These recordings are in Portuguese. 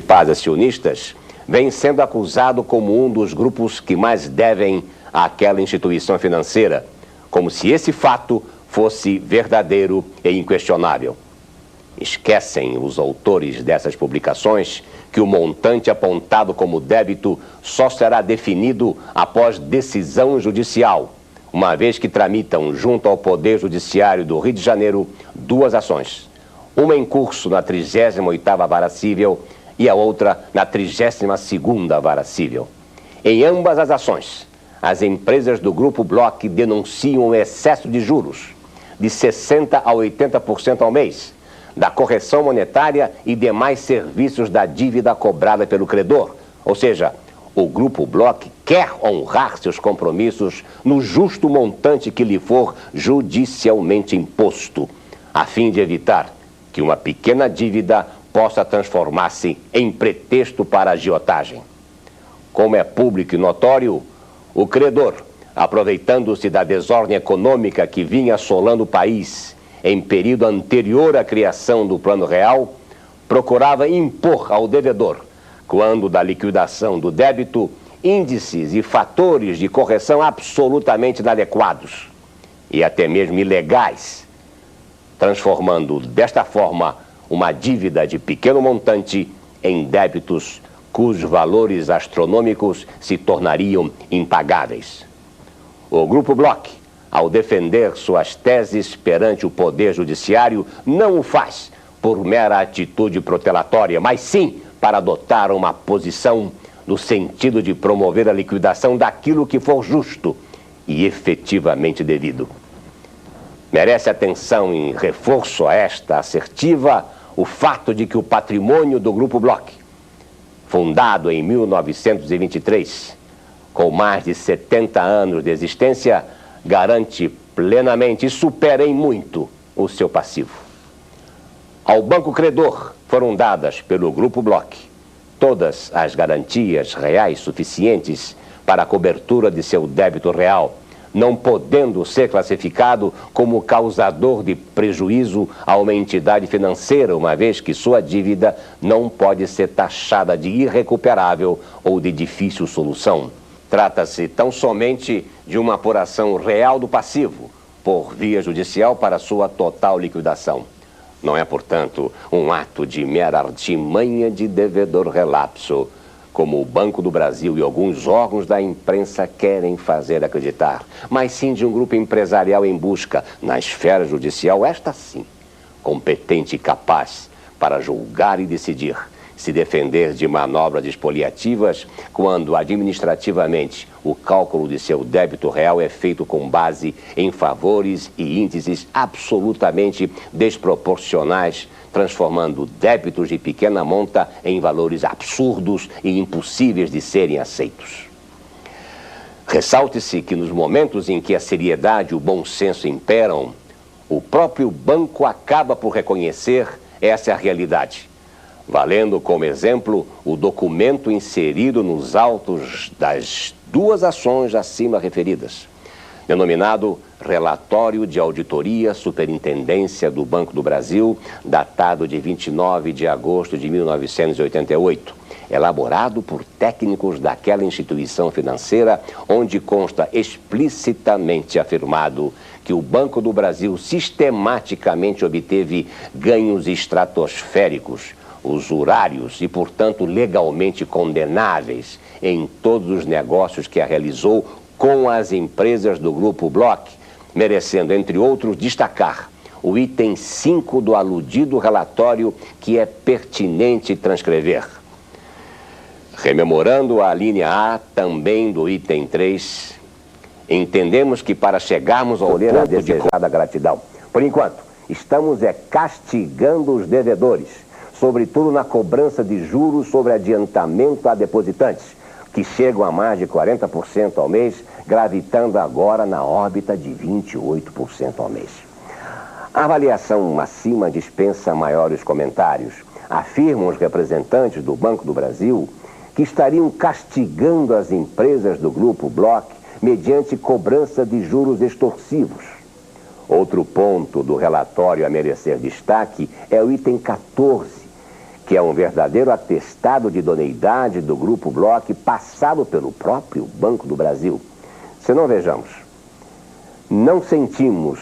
principais acionistas, vem sendo acusado como um dos grupos que mais devem àquela instituição financeira, como se esse fato fosse verdadeiro e inquestionável. Esquecem os autores dessas publicações que o montante apontado como débito só será definido após decisão judicial, uma vez que tramitam junto ao Poder Judiciário do Rio de Janeiro duas ações, uma em curso na 38ª Vara Cível e a outra na 32ª Vara Cível. Em ambas as ações, as empresas do Grupo Bloch denunciam um excesso de juros de 60% a 80% ao mês, da correção monetária e demais serviços da dívida cobrada pelo credor. Ou seja, o Grupo Bloch quer honrar seus compromissos no justo montante que lhe for judicialmente imposto, a fim de evitar que uma pequena dívida possa transformar-se em pretexto para agiotagem. Como é público e notório, o credor, aproveitando-se da desordem econômica que vinha assolando o país em período anterior à criação do Plano Real, procurava impor ao devedor, quando da liquidação do débito, índices e fatores de correção absolutamente inadequados e até mesmo ilegais, transformando desta forma uma dívida de pequeno montante em débitos cujos valores astronômicos se tornariam impagáveis. O Grupo Bloch, ao defender suas teses perante o Poder Judiciário, não o faz por mera atitude protelatória, mas sim para adotar uma posição no sentido de promover a liquidação daquilo que for justo e efetivamente devido. Merece atenção em reforço a esta assertiva o fato de que o patrimônio do Grupo Bloch, fundado em 1923, com mais de 70 anos de existência, garante plenamente e supera em muito o seu passivo. Ao banco credor foram dadas pelo Grupo Bloch todas as garantias reais suficientes para a cobertura de seu débito real, não podendo ser classificado como causador de prejuízo a uma entidade financeira, uma vez que sua dívida não pode ser taxada de irrecuperável ou de difícil solução. Trata-se tão somente de uma apuração real do passivo, por via judicial para sua total liquidação. Não é, portanto, um ato de mera artimanha de devedor relapso, como o Banco do Brasil e alguns órgãos da imprensa querem fazer acreditar, mas sim de um grupo empresarial em busca, na esfera judicial, esta sim, competente e capaz para julgar e decidir, se defender de manobras expoliativas quando administrativamente o cálculo de seu débito real é feito com base em favores e índices absolutamente desproporcionais, transformando débitos de pequena monta em valores absurdos e impossíveis de serem aceitos. Ressalte-se que nos momentos em que a seriedade e o bom senso imperam, o próprio banco acaba por reconhecer essa realidade, valendo como exemplo o documento inserido nos autos das duas ações acima referidas, denominado Relatório de Auditoria Superintendência do Banco do Brasil, datado de 29 de agosto de 1988, elaborado por técnicos daquela instituição financeira, onde consta explicitamente afirmado que o Banco do Brasil sistematicamente obteve ganhos estratosféricos, usurários e, portanto, legalmente condenáveis em todos os negócios que a realizou com as empresas do Grupo Bloch, merecendo, entre outros, destacar o item 5 do aludido relatório, que é pertinente transcrever. Rememorando a linha A também do item 3, entendemos que para chegarmos ao ponto a desejada gratidão, por enquanto, estamos castigando os devedores, sobretudo na cobrança de juros sobre adiantamento a depositantes, que chegam a mais de 40% ao mês, gravitando agora na órbita de 28% ao mês. A avaliação acima dispensa maiores comentários. Afirmam os representantes do Banco do Brasil que estariam castigando as empresas do Grupo Bloch mediante cobrança de juros extorsivos. Outro ponto do relatório a merecer destaque é o item 14, que é um verdadeiro atestado de idoneidade do Grupo Bloch passado pelo próprio Banco do Brasil. Se não vejamos, não sentimos,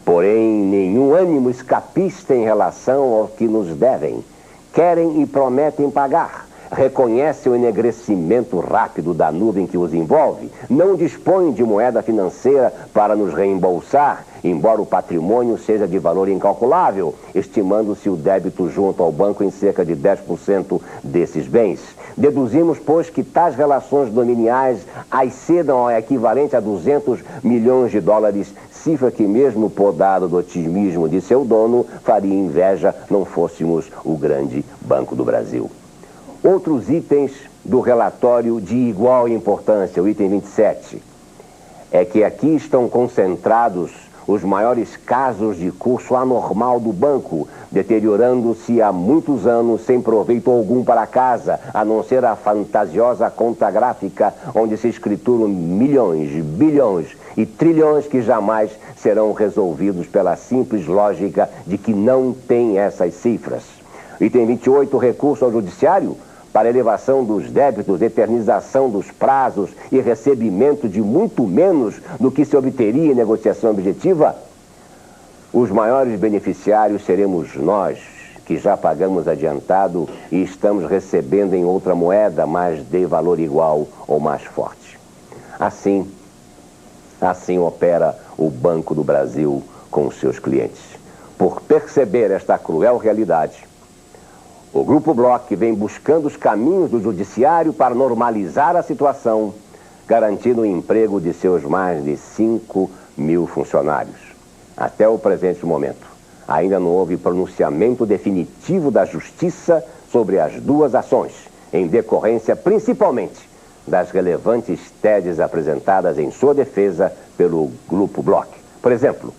porém, nenhum ânimo escapista em relação ao que nos devem. Querem e prometem pagar. Reconhecem o enegrecimento rápido da nuvem que os envolve. Não dispõem de moeda financeira para nos reembolsar, embora o patrimônio seja de valor incalculável, estimando-se o débito junto ao banco em cerca de 10% desses bens. Deduzimos, pois, que tais relações dominiais excedam ao equivalente a 200 milhões de dólares, cifra que mesmo podado do otimismo de seu dono, faria inveja não fôssemos o grande Banco do Brasil. Outros itens do relatório de igual importância, o item 27, é que aqui estão concentrados os maiores casos de curso anormal do banco, deteriorando-se há muitos anos sem proveito algum para casa, a não ser a fantasiosa conta gráfica onde se escrituram milhões, bilhões e trilhões que jamais serão resolvidos pela simples lógica de que não tem essas cifras. Item 28, recurso ao judiciário para elevação dos débitos, eternização dos prazos e recebimento de muito menos do que se obteria em negociação objetiva. Os maiores beneficiários seremos nós, que já pagamos adiantado e estamos recebendo em outra moeda, mas de valor igual ou mais forte. Assim opera o Banco do Brasil com os seus clientes. Por perceber esta cruel realidade, o Grupo Bloch vem buscando os caminhos do judiciário para normalizar a situação, garantindo o emprego de seus mais de 5 mil funcionários. Até o presente momento, ainda não houve pronunciamento definitivo da Justiça sobre as duas ações, em decorrência principalmente das relevantes teses apresentadas em sua defesa pelo Grupo Bloch. Por exemplo,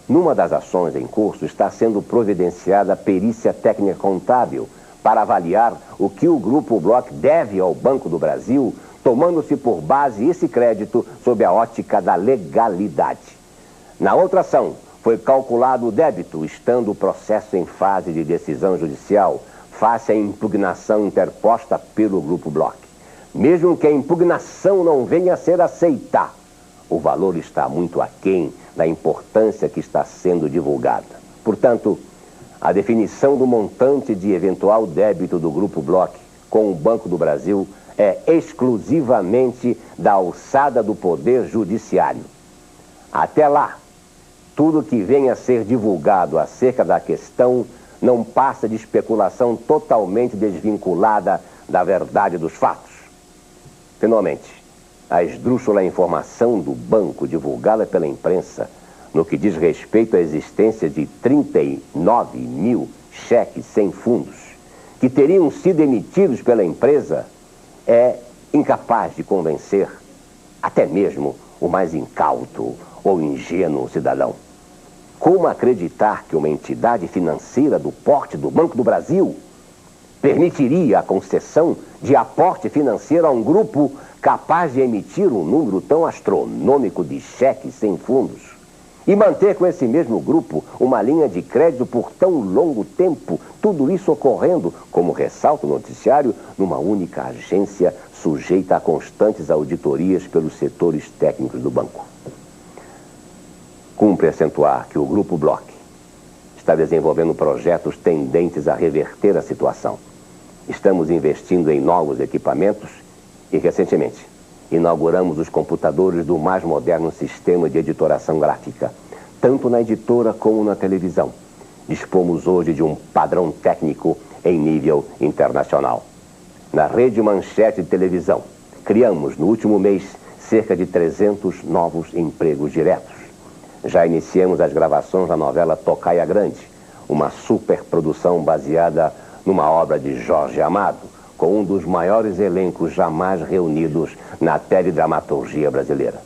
numa das ações em curso está sendo providenciada a perícia técnica contábil para avaliar o que o Grupo Bloch deve ao Banco do Brasil, tomando-se por base esse crédito sob a ótica da legalidade. Na outra ação, foi calculado o débito, estando o processo em fase de decisão judicial, face à impugnação interposta pelo Grupo Bloch. Mesmo que a impugnação não venha a ser aceita, o valor está muito aquém da importância que está sendo divulgada. Portanto, a definição do montante de eventual débito do Grupo Bloch com o Banco do Brasil é exclusivamente da alçada do Poder Judiciário. Até lá, tudo que venha a ser divulgado acerca da questão não passa de especulação totalmente desvinculada da verdade dos fatos. Finalmente, a esdrúxula informação do banco divulgada pela imprensa no que diz respeito à existência de 39 mil cheques sem fundos que teriam sido emitidos pela empresa é incapaz de convencer até mesmo o mais incauto ou ingênuo cidadão. Como acreditar que uma entidade financeira do porte do Banco do Brasil permitiria a concessão de aporte financeiro a um grupo capaz de emitir um número tão astronômico de cheques sem fundos e manter com esse mesmo grupo uma linha de crédito por tão longo tempo, tudo isso ocorrendo, como ressalta o noticiário, numa única agência sujeita a constantes auditorias pelos setores técnicos do banco? Cumpre acentuar que o Grupo Bloch está desenvolvendo projetos tendentes a reverter a situação. Estamos investindo em novos equipamentos e, recentemente, inauguramos os computadores do mais moderno sistema de editoração gráfica, tanto na editora como na televisão. Dispomos hoje de um padrão técnico em nível internacional. Na rede Manchete de televisão, criamos no último mês cerca de 300 novos empregos diretos. Já iniciamos as gravações da novela Tocaia Grande, uma superprodução baseada numa obra de Jorge Amado, com um dos maiores elencos jamais reunidos na teledramaturgia brasileira.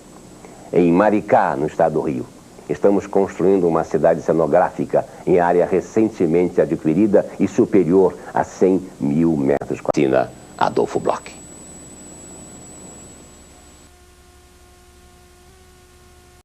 Em Maricá, no estado do Rio, estamos construindo uma cidade cenográfica em área recentemente adquirida e superior a 100 mil metros quadrados. Adolfo Bloch.